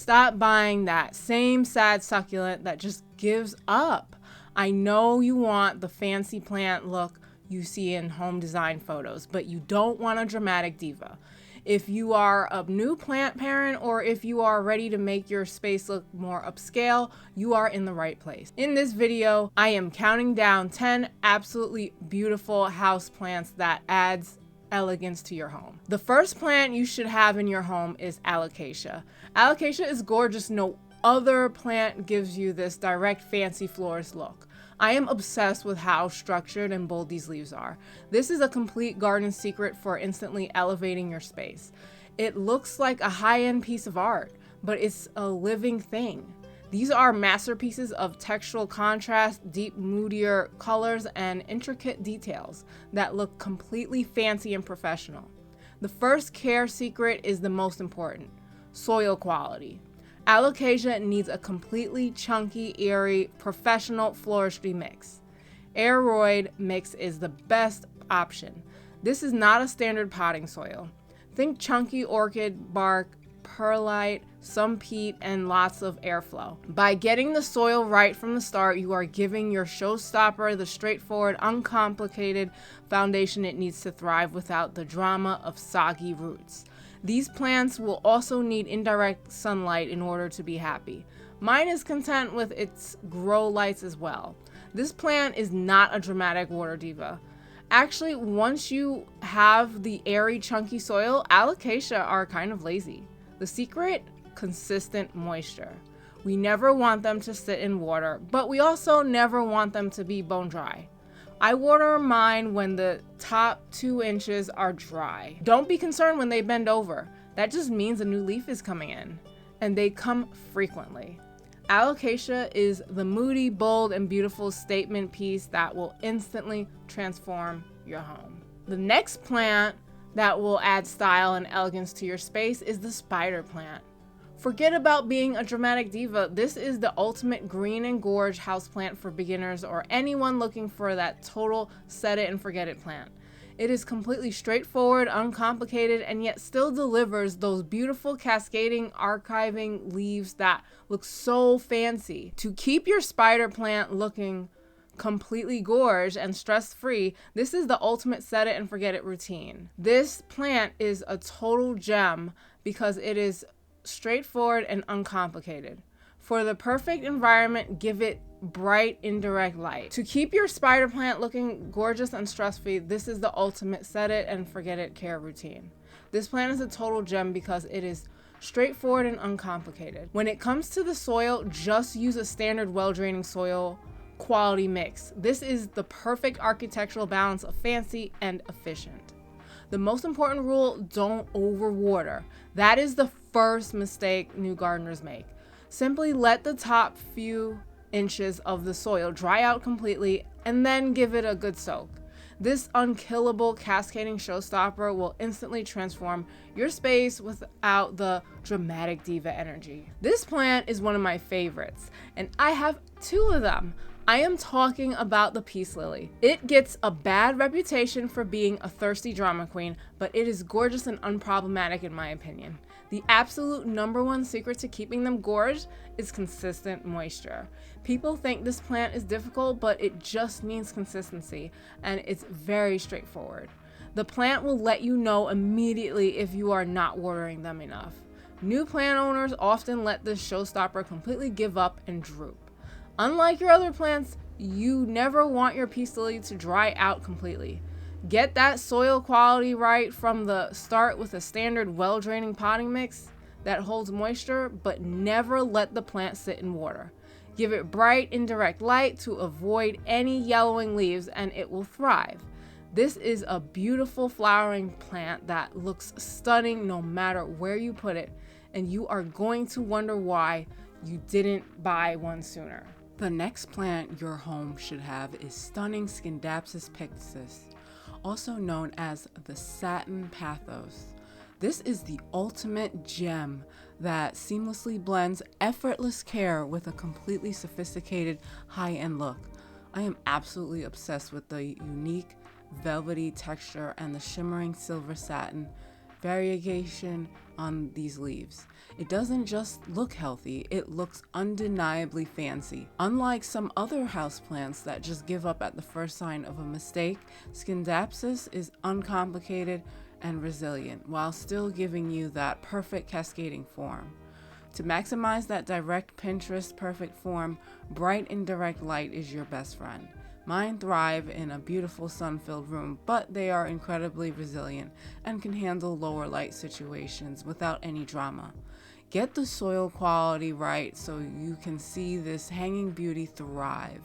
Stop buying that same sad succulent that just gives up. I know you want the fancy plant look you see in home design photos, but you don't want a dramatic diva. If you are a new plant parent or if you are ready to make your space look more upscale, you are in the right place. In this video, I am counting down 10 absolutely beautiful house plants that adds elegance to your home. The first plant you should have in your home is alocasia. Alocasia is gorgeous. No other plant gives you this direct fancy florist look. I am obsessed with how structured and bold these leaves are. This is a complete garden secret for instantly elevating your space. It looks like a high-end piece of art, but it's a living thing. These are masterpieces of textural contrast, deep, moodier colors, and intricate details that look completely fancy and professional. The first care secret is the most important: soil quality. Alocasia needs a completely chunky, airy, professional floristry mix. Aeroid mix is the best option. This is not a standard potting soil. Think chunky orchid bark, perlite, some peat, and lots of airflow. By getting the soil right from the start, you are giving your showstopper the straightforward, uncomplicated foundation it needs to thrive without the drama of soggy roots. These plants will also need indirect sunlight in order to be happy. Mine is content with its grow lights as well. This plant is not a dramatic water diva. Actually, once you have the airy, chunky soil, alocasia are kind of lazy. The secret? Consistent moisture. We never want them to sit in water, but we also never want them to be bone dry. I water mine when the top 2 inches are dry. Don't be concerned when they bend over. That just means a new leaf is coming in, and they come frequently. Alocasia is the moody, bold, and beautiful statement piece that will instantly transform your home. The next plant that will add style and elegance to your space is the spider plant. Forget about being a dramatic diva. This is the ultimate green and gorge houseplant for beginners or anyone looking for that total set it and forget it plant. It is completely straightforward, uncomplicated, and yet still delivers those beautiful cascading, archiving leaves that look so fancy. To keep your spider plant looking completely gorge and stress-free, this is the ultimate set it and forget it routine. This plant is a total gem because it is straightforward and uncomplicated. For the perfect environment, give it bright indirect light. To keep your spider plant looking gorgeous and stress-free, this is the ultimate set it and forget it care routine. This plant is a total gem because it is straightforward and uncomplicated. When it comes to the soil, just use a standard well-draining soil quality mix. This is the perfect architectural balance of fancy and efficient. The most important rule: don't overwater. That is the first mistake new gardeners make. Simply let the top few inches of the soil dry out completely and then give it a good soak. This unkillable cascading showstopper will instantly transform your space without the dramatic diva energy. This plant is one of my favorites, and I have 2 of them. I am talking about the peace lily. It gets a bad reputation for being a thirsty drama queen, but it is gorgeous and unproblematic in my opinion. The absolute #1 secret to keeping them gorgeous is consistent moisture. People think this plant is difficult, but it just needs consistency, and it's very straightforward. The plant will let you know immediately if you are not watering them enough. New plant owners often let this showstopper completely give up and droop. Unlike your other plants, you never want your peace lily to dry out completely. Get that soil quality right from the start with a standard well-draining potting mix that holds moisture, but never let the plant sit in water. Give it bright, indirect light to avoid any yellowing leaves, and it will thrive. This is a beautiful flowering plant that looks stunning no matter where you put it, and you are going to wonder why you didn't buy one sooner. The next plant your home should have is stunning Scindapsus pictus, also known as the satin pathos. This is the ultimate gem that seamlessly blends effortless care with a completely sophisticated high-end look. I am absolutely obsessed with the unique velvety texture and the shimmering silver satin variegation on these leaves. It doesn't just look healthy, it looks undeniably fancy. Unlike some other houseplants that just give up at the first sign of a mistake, Scindapsus is uncomplicated and resilient while still giving you that perfect cascading form. To maximize that direct Pinterest perfect form, bright indirect light is your best friend. Mine thrive in a beautiful sun-filled room, but they are incredibly resilient and can handle lower light situations without any drama. Get the soil quality right so you can see this hanging beauty thrive.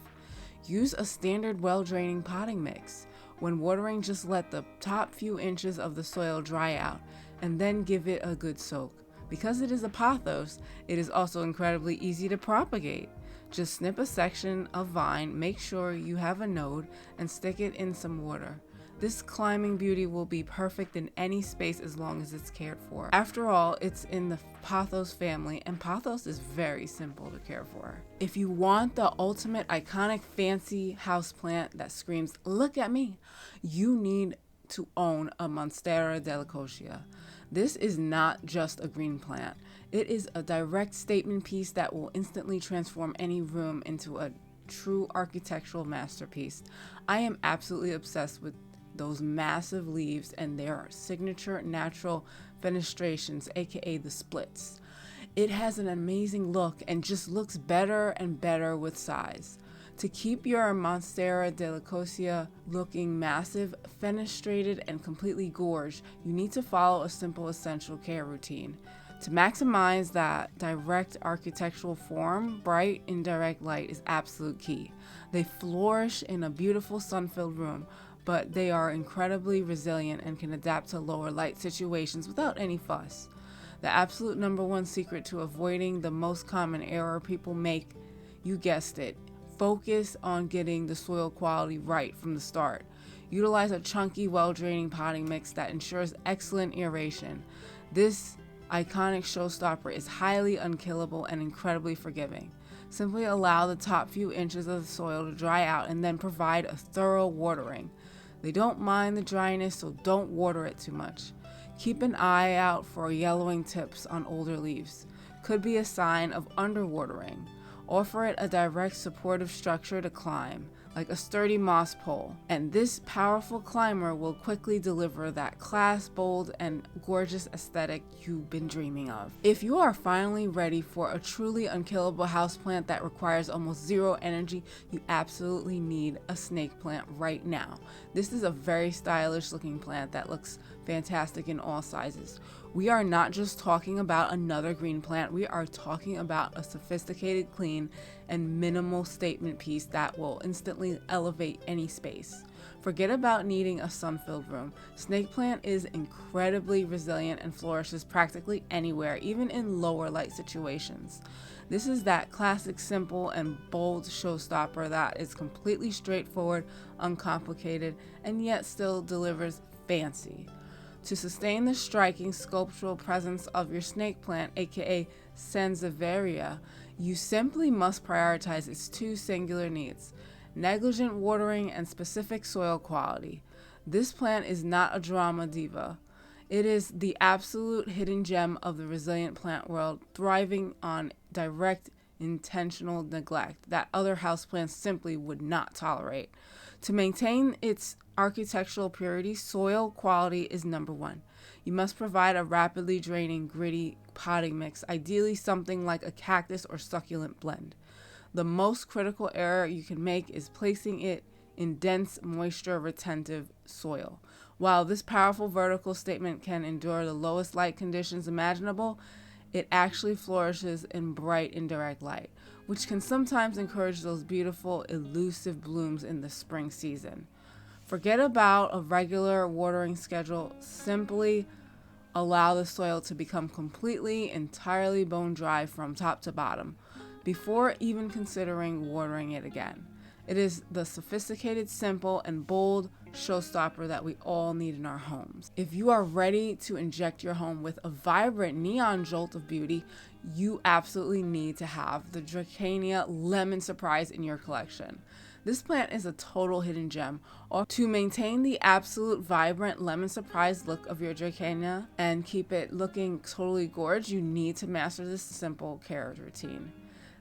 Use a standard well-draining potting mix. When watering, just let the top few inches of the soil dry out and then give it a good soak. Because it is a pothos, it is also incredibly easy to propagate. Just snip a section of vine, make sure you have a node, and stick it in some water. This climbing beauty will be perfect in any space as long as it's cared for. After all, it's in the pothos family, and pothos is very simple to care for. If you want the ultimate iconic fancy houseplant that screams, "Look at me," you need to own a Monstera delicosia. This is not just a green plant. It is a direct statement piece that will instantly transform any room into a true architectural masterpiece. I am absolutely obsessed with those massive leaves and their signature natural fenestrations, aka the splits. It has an amazing look and just looks better and better with size. To keep your Monstera delicosia looking massive, fenestrated, and completely gorged, you need to follow a simple essential care routine. To maximize that direct architectural form, bright indirect light is absolute key. They flourish in a beautiful sun-filled room, but they are incredibly resilient and can adapt to lower light situations without any fuss. The absolute number one secret to avoiding the most common error people make, you guessed it, focus on getting the soil quality right from the start. Utilize a chunky, well-draining potting mix that ensures excellent aeration. This iconic showstopper is highly unkillable and incredibly forgiving. Simply allow the top few inches of the soil to dry out and then provide a thorough watering. They don't mind the dryness, so don't water it too much. Keep an eye out for yellowing tips on older leaves. Could be a sign of underwatering. Offer it a direct supportive structure to climb, like a sturdy moss pole, and this powerful climber will quickly deliver that class, bold, and gorgeous aesthetic you've been dreaming of. If you are finally ready for a truly unkillable houseplant that requires almost zero energy, you absolutely need a snake plant right now. This is a very stylish looking plant that looks fantastic in all sizes. We are not just talking about another green plant, we are talking about a sophisticated, clean, and minimal statement piece that will instantly elevate any space. Forget about needing a sun-filled room. Snake plant is incredibly resilient and flourishes practically anywhere, even in lower light situations. This is that classic, simple, and bold showstopper that is completely straightforward, uncomplicated, and yet still delivers fancy. To sustain the striking sculptural presence of your snake plant, aka Sansevieria, you simply must prioritize its two singular needs: negligent watering and specific soil quality. This plant is not a drama diva. It is the absolute hidden gem of the resilient plant world, thriving on direct, intentional neglect that other houseplants simply would not tolerate. To maintain its architectural purity, soil quality is number one. You must provide a rapidly draining, gritty potting mix, ideally something like a cactus or succulent blend. The most critical error you can make is placing it in dense, moisture-retentive soil. While this powerful vertical statement can endure the lowest light conditions imaginable, it actually flourishes in bright indirect light, which can sometimes encourage those beautiful, elusive blooms in the spring season. Forget about a regular watering schedule. Simply allow the soil to become completely, entirely bone dry from top to bottom before even considering watering it again. It is the sophisticated, simple, and bold showstopper that we all need in our homes. If you are ready to inject your home with a vibrant neon jolt of beauty, you absolutely need to have the Dracania Lemon Surprise in your collection. This plant is a total hidden gem. Or to maintain the absolute vibrant lemon surprise look of your Dracaena and keep it looking totally gorgeous, you need to master this simple care routine.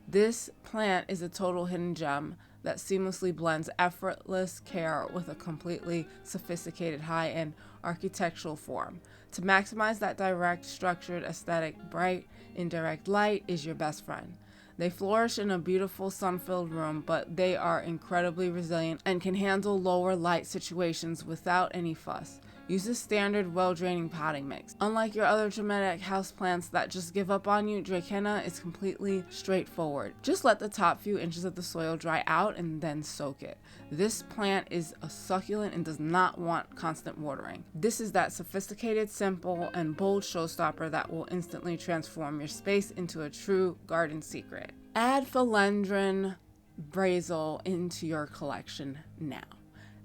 This plant is a total hidden gem that seamlessly blends effortless care with a completely sophisticated high-end architectural form. To maximize that direct, structured aesthetic, bright, indirect light is your best friend. They flourish in a beautiful sun-filled room, but they are incredibly resilient and can handle lower light situations without any fuss. Use a standard well-draining potting mix. Unlike your other dramatic houseplants that just give up on you, Dracaena is completely straightforward. Just let the top few inches of the soil dry out and then soak it. This plant is a succulent and does not want constant watering. This is that sophisticated, simple, and bold showstopper that will instantly transform your space into a true garden secret. Add philodendron basil into your collection now.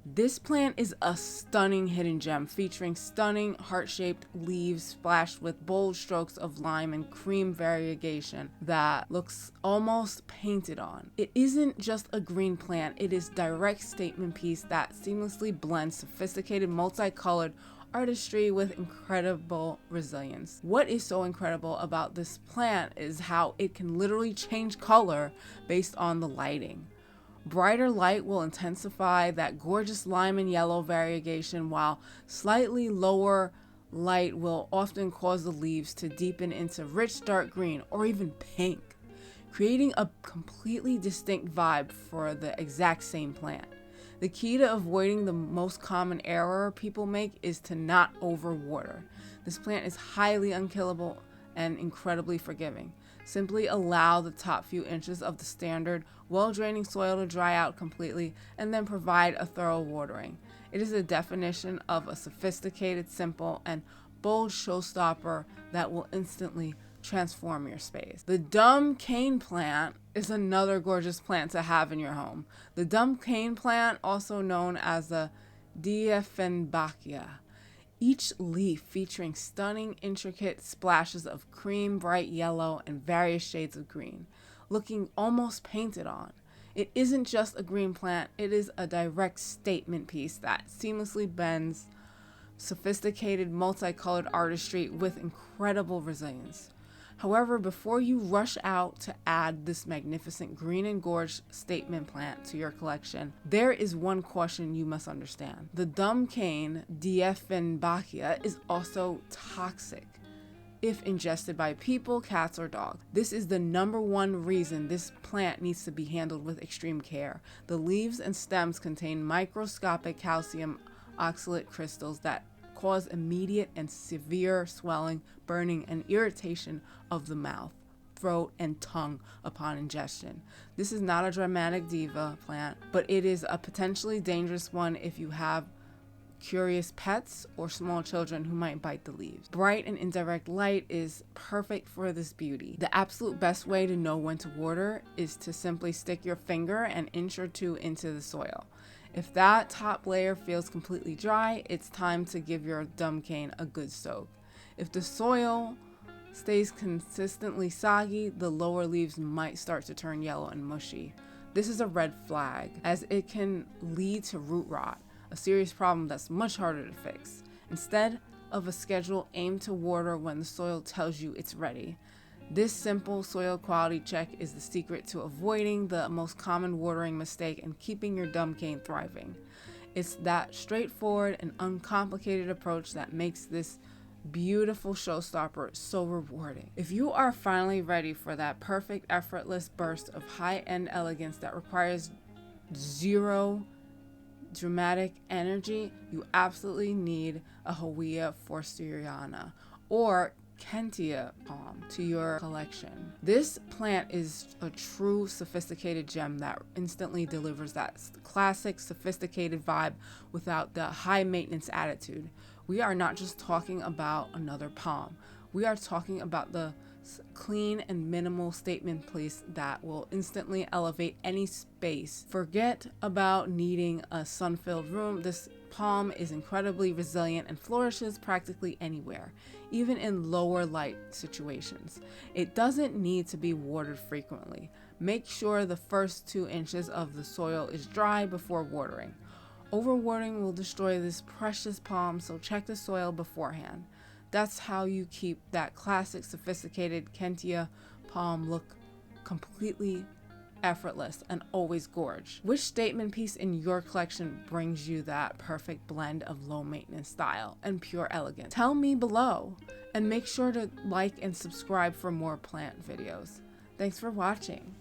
This plant is a stunning hidden gem featuring stunning heart-shaped leaves splashed with bold strokes of lime and cream variegation that looks almost painted on. It isn't just a green plant, it is a direct statement piece that seamlessly blends sophisticated multicolored artistry with incredible resilience. What is so incredible about this plant is how it can literally change color based on the lighting. Brighter light will intensify that gorgeous lime and yellow variegation, while slightly lower light will often cause the leaves to deepen into rich dark green or even pink, creating a completely distinct vibe for the exact same plant. The key to avoiding the most common error people make is to not overwater. This plant is highly unkillable and incredibly forgiving. Simply allow the top few inches of the standard, well-draining soil to dry out completely and then provide a thorough watering. It is the definition of a sophisticated, simple, and bold showstopper that will instantly transform your space. The dumb cane plant is another gorgeous plant to have in your home. The dumb cane plant, also known as the Dieffenbachia, each leaf featuring stunning, intricate splashes of cream, bright yellow, and various shades of green, looking almost painted on. It isn't just a green plant, it is a direct statement piece that seamlessly blends sophisticated, multicolored artistry with incredible resilience. However, before you rush out to add this magnificent green and gorge statement plant to your collection, there is one caution you must understand. The dumb cane, Dieffenbachia, is also toxic if ingested by people, cats, or dogs. This is the number one reason this plant needs to be handled with extreme care. The leaves and stems contain microscopic calcium oxalate crystals that cause immediate and severe swelling, burning, and irritation of the mouth, throat, and tongue upon ingestion. This is not a dramatic diva plant, but it is a potentially dangerous one if you have curious pets or small children who might bite the leaves. Bright and indirect light is perfect for this beauty. The absolute best way to know when to water is to simply stick your finger an inch or two into the soil. If that top layer feels completely dry, it's time to give your dumb cane a good soak. If the soil stays consistently soggy, the lower leaves might start to turn yellow and mushy. This is a red flag, as it can lead to root rot, a serious problem that's much harder to fix. Instead of a schedule, aim to water when the soil tells you it's ready. This simple soil quality check is the secret to avoiding the most common watering mistake and keeping your dumb cane thriving. It's that straightforward and uncomplicated approach that makes this beautiful showstopper so rewarding. If you are finally ready for that perfect, effortless burst of high-end elegance that requires zero dramatic energy, you absolutely need a Howea forsteriana or Kentia palm to your collection. This plant is a true sophisticated gem that instantly delivers that classic sophisticated vibe without the high maintenance attitude. We are not just talking about another palm. We are talking about the clean and minimal statement piece that will instantly elevate any space. Forget about needing a sun-filled room. This palm is incredibly resilient and flourishes practically anywhere, even in lower light situations. It doesn't need to be watered frequently. Make sure the first 2 inches of the soil is dry before watering. Overwatering will destroy this precious palm, so check the soil beforehand. That's how you keep that classic sophisticated Kentia palm look completely effortless and always gorge. Which statement piece in your collection brings you that perfect blend of low maintenance style and pure elegance? Tell me below, and make sure to like and subscribe for more plant videos. Thanks for watching.